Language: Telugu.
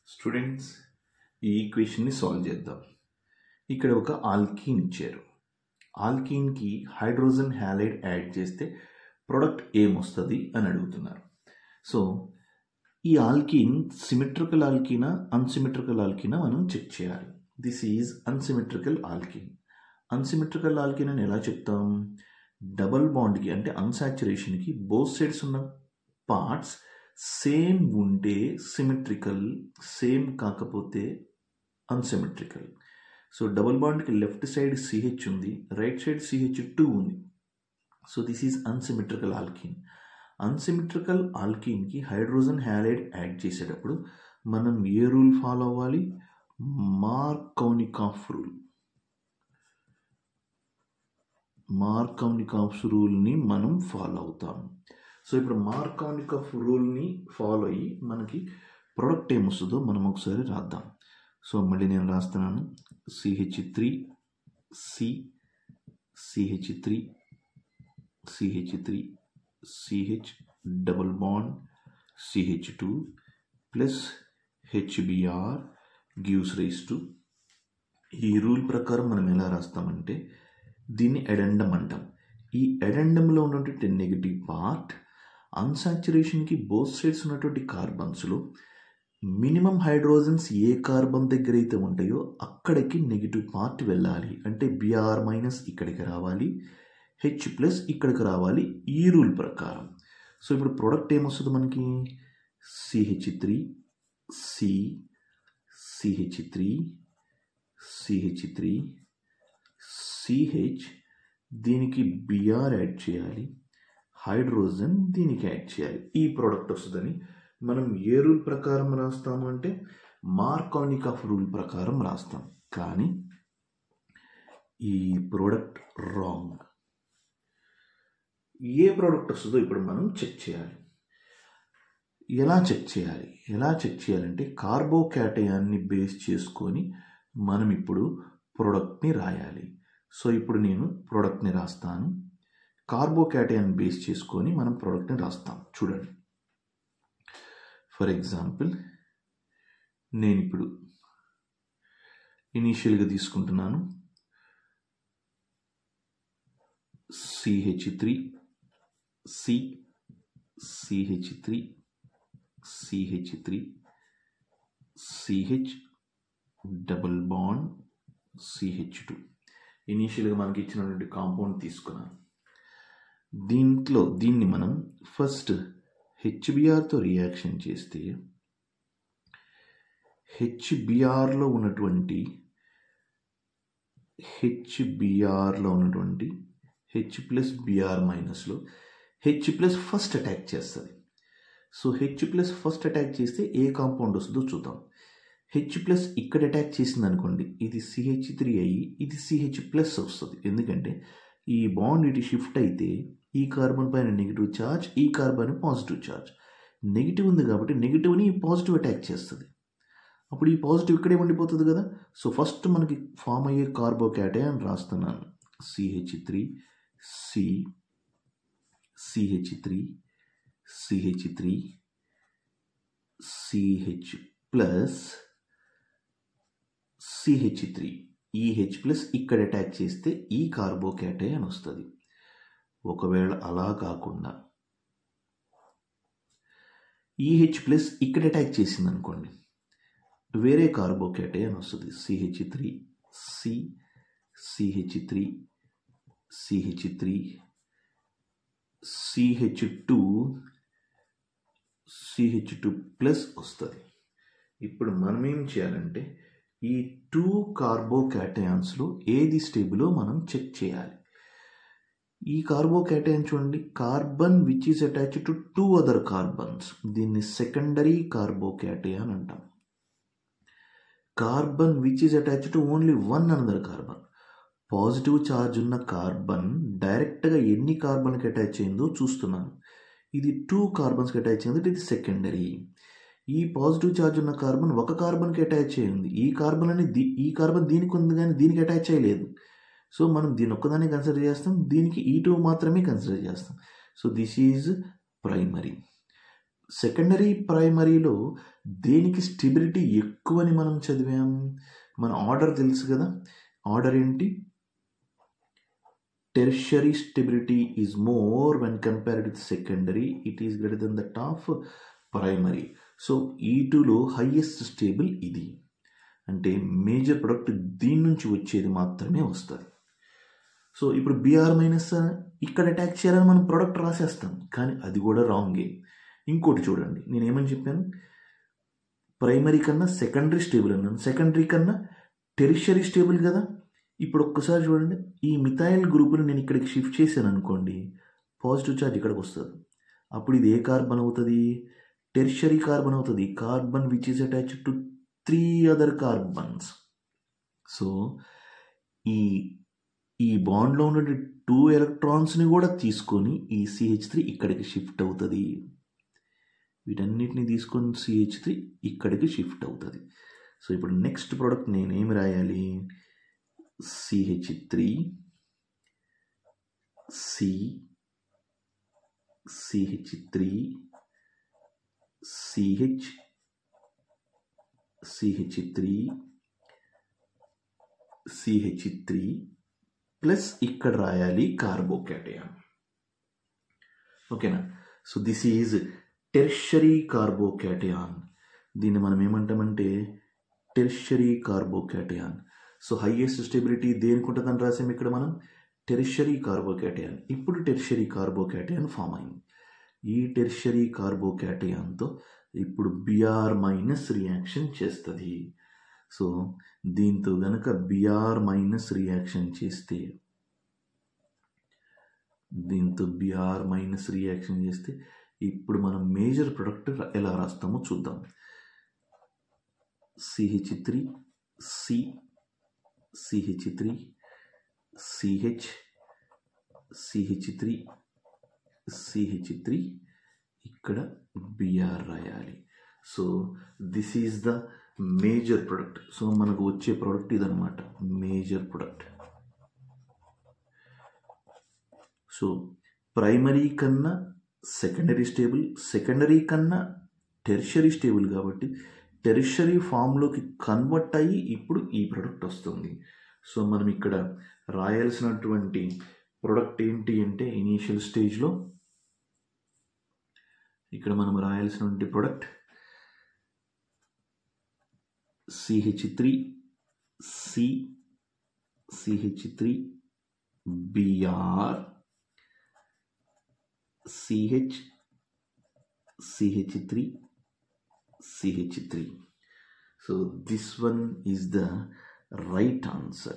స్టూడెంట్స్, ఈ ఈక్వేషన్ని సాల్వ్ చేద్దాం. ఇక్కడ ఒక ఆల్కీన్ ఇచ్చారు. ఆల్కీన్కి హైడ్రోజన్ హ్యాలైడ్ యాడ్ చేస్తే ప్రొడక్ట్ ఏమొస్తుంది అని అడుగుతున్నారు. సో ఈ ఆల్కీన్ సిమెట్రికల్ ఆల్కీనా అన్సిమెట్రికల్ ఆల్కీనా మనం చెక్ చేయాలి. This is unsymmetrical alkene. Unsymmetrical alkene అని ఎలా చెప్తాం? డబల్ బాండ్కి అంటే అన్సాచురేషన్కి బోత్ సైడ్స్ ఉన్న పార్ట్స్ సేమ్ ఉంటే సిమెట్రికల్, సేమ్ కాకపోతే అన్సిమెట్రికల్. సో డబుల్ బాండ్కి లెఫ్ట్ సైడ్ CH ఉంది, రైట్ సైడ్ CH2 ఉంది. So this is unsymmetrical alkene. Unsymmetrical ఆల్కీన్కి హైడ్రోజన్ హ్యాలైడ్ యాడ్ చేసేటప్పుడు మనం ఏ రూల్ ఫాలో అవ్వాలి? మార్కోనికాఫ్ రూల్. మార్కోనికాఫ్ రూల్ని మనం ఫాలో అవుతాం. సో ఇప్పుడు మార్కోనికాఫ్ రూల్ని ఫాలో అయ్యి మనకి ప్రొడక్ట్ ఏమొస్తుందో మనం ఒకసారి రాద్దాం. సో మళ్ళీ నేను రాస్తున్నాను. CH3 C CH3 CH3 CH double bond CH2 plus HBr gives rise to. ఈ రూల్ ప్రకారం మనం ఎలా రాస్తామంటే దీన్ని ఎడెండం అంటాం. ఈ ఎడెండంలో ఉన్నటువంటి నెగిటివ్ పార్ట్ అన్సాచురేషన్కి బోత్ సైడ్స్ ఉన్నటువంటి కార్బన్స్లో మినిమం హైడ్రోజన్స్ ఏ కార్బన్ దగ్గర అయితే ఉంటాయో అక్కడికి నెగిటివ్ పార్ట్ వెళ్ళాలి. అంటే Br- ఇక్కడికి రావాలి, H+ ఇక్కడికి రావాలి ఈ రూల్ ప్రకారం. సో ఇప్పుడు ప్రొడక్ట్ ఏమొస్తుంది మనకి? CH3 C CH3 CH3 CH, దీనికి Br యాడ్ చేయాలి, హైడ్రోజన్ దీనికి యాడ్ చేయాలి, ఈ ప్రోడక్ట్ వస్తుందని మనం ఏ రూల్ ప్రకారం రాస్తాము అంటే మార్కోనికాఫ్ రూల్ ప్రకారం రాస్తాం. కానీ ఈ ప్రోడక్ట్ రాంగ్. ఏ ప్రోడక్ట్ వస్తుందో ఇప్పుడు మనం చెక్ చేయాలి. ఎలా చెక్ చేయాలంటే కార్బోక్యాటయాన్ని బేస్ చేసుకొని మనం ఇప్పుడు ప్రోడక్ట్ని రాయాలి. సో ఇప్పుడు నేను ప్రోడక్ట్ని రాస్తాను. కార్బోక్యాటయాన్ని బేస్ చేసుకొని మనం ప్రోడక్ట్ని రాస్తాం. చూడండి, ఫర్ ఎగ్జాంపుల్ నేను ఇప్పుడు ఇనీషియల్గా తీసుకుంటున్నాను CH3 C CH3 CH3 CH double bond CH2. ఇనీషియల్గా మనకి ఇచ్చినటువంటి కాంపౌండ్ తీసుకున్నాను. దీన్ని మనం ఫస్ట్ HBrతో రియాక్షన్ చేస్తే HBrలో ఉన్నటువంటి H+Br- H+ ఫస్ట్ అటాక్ చేస్తుంది. సో H+ ఫస్ట్ అటాక్ చేస్తే ఏ కాంపౌండ్ వస్తుందో చూద్దాం. H+ ఇక్కడ అటాక్ చేసింది అనుకోండి, ఇది CH3 అయ్యి ఇది CH+ వస్తుంది. ఎందుకంటే ఈ బాండ్ ఇటు షిఫ్ట్ అయితే ఈ కార్బన్ పైన నెగిటివ్ ఛార్జ్, ఈ కార్బన్ పాజిటివ్ ఛార్జ్. నెగిటివ్ ఉంది కాబట్టి నెగిటివ్ని ఈ పాజిటివ్ అటాక్ చేస్తుంది. అప్పుడు ఈ పాజిటివ్ ఇక్కడే ఉండిపోతుంది కదా. సో ఫస్ట్ మనకి ఫామ్ అయ్యే కార్బోక్యాటయాన్ రాస్తున్నాను. CH3 C CH3 CH3 CH plus CH3. ఈ H+ ఇక్కడ అటాక్ చేస్తే ఈ కార్బోక్యాటయాన్ వస్తుంది. ఒకవేళ అలా కాకుండా ఈ H+ ఇక్కడ అటాక్ చేసింది అనుకోండి, వేరే కార్బోక్యాటయాన్ వస్తుంది. CH3 C CH3 CH3 CH2 plus వస్తుంది. ఇప్పుడు మనం ఏం చేయాలంటే ఈ 2 కార్బోక్యాటయాన్స్లో ఏది స్టేబులో మనం చెక్ చేయాలి. ఈ కార్బోక్యాటయాన్ చూడండి, carbon which is attached to 2 other carbons, దీన్ని సెకండరీ కార్బోక్యాటయాన్ అంటాం. Carbon which is attached to only 1 another carbon. Positive charge ఉన్న కార్బన్ డైరెక్ట్గా ఎన్ని కార్బన్కి అటాచ్ అయిందో చూస్తున్నాను. ఇది 2 కార్బన్స్కి అటాచ్ అయింది, ఇది సెకండరీ. ఈ పాజిటివ్ ఛార్జ్ ఉన్న కార్బన్ ఒక కార్బన్కి అటాచ్ అయ్యింది. ఈ కార్బన్ దీనికి ఉంది కానీ దీనికి అటాచ్ అయ్యలేదు. సో మనం దీని ఒక్కదాన్ని కన్సిడర్ చేస్తాం, దీనికి E2 మాత్రమే కన్సిడర్ చేస్తాం. So this is primary. Secondary ప్రైమరీలో దేనికి స్టెబిలిటీ ఎక్కువని మనం చదివాం? మన ఆర్డర్ తెలుసు కదా, ఆర్డర్ ఏంటి? Tertiary stability is more when compared with secondary, it is greater than that of primary. So E2లో హైయెస్ట్ స్టేబుల్ ఇది, అంటే మేజర్ ప్రొడక్ట్ దీని నుంచి వచ్చేది మాత్రమే వస్తుంది. సో ఇప్పుడు BR మైనస్ ఇక్కడ అటాక్ చేయాలని మనం ప్రొడక్ట్ రాసేస్తాం, కానీ అది కూడా రాంగే. ఇంకోటి చూడండి, నేను ఏమని చెప్పాను? ప్రైమరీ కన్నా సెకండరీ స్టేబుల్ అన్నాను, సెకండరీ కన్నా టెరిషరీ స్టేబుల్ కదా. ఇప్పుడు ఒక్కసారి చూడండి, ఈ మిథైల్ గ్రూపుని నేను ఇక్కడికి షిఫ్ట్ చేశాను అనుకోండి, పాజిటివ్ ఛార్జ్ ఇక్కడికి వస్తుంది. అప్పుడు ఇది ఏ కార్బన్ అవుతుంది? టెరిషరీ కార్బన్ అవుతుంది, carbon which is attached to 3 other carbons. So ఈ బాండ్లో ఉన్న 2 ఎలక్ట్రాన్స్ని కూడా తీసుకొని ఈ CH3 ఇక్కడికి షిఫ్ట్ అవుతుంది. వీటన్నిటిని తీసుకొని CH3 ఇక్కడికి షిఫ్ట్ అవుతుంది. సో ఇప్పుడు నెక్స్ట్ ప్రోడక్ట్ నేనేమి రాయాలి? CH3 CH3 CH3 ప్లస్ ఇక్కడ రాయాలి కార్బోకేటయాన్. ఓకేనా? So this is tertiary carbocation. దీన్ని మనం ఏమంటామంటే tertiary carbocation. So highest stability దేనికి ఉంటుందని రాసాం ఇక్కడ మనం? Tertiary carbocation. ఇప్పుడు టెర్షరీ కార్బోకేటయాన్ ఫామ్ అయింది. ఈ టెర్షరీ కార్బోకేటయాన్తో ఇప్పుడు Br మైనస్ రియాక్షన్ చేస్తుంది. సో దీంతో గనక Br మైనస్ రియాక్షన్ చేస్తే, ఇప్పుడు మనం మేజర్ ప్రొడక్ట్ ఎలా రాస్తామో చూద్దాం. CH3 CH3 CH3 ఇక్కడ Br రాయాలి. So this is the major product. So మనకు వచ్చే ప్రోడక్ట్ ఇదనమాట, మేజర్ ప్రొడక్ట్. సో ప్రైమరీ కన్నా సెకండరీ స్టేబుల్, సెకండరీ కన్నా టెర్షరీ స్టేబుల్, కాబట్టి టెర్షరీ ఫామ్లోకి కన్వర్ట్ అయ్యి ఇప్పుడు ఈ ప్రోడక్ట్ వస్తుంది. సో మనం ఇక్కడ రాయాల్సినటువంటి ప్రోడక్ట్ ఏంటి అంటే, ఇనీషియల్ స్టేజ్లో ఇక్కడ మనం రాయాల్సినటువంటి product CH3 Br CH3. So this one is the right answer.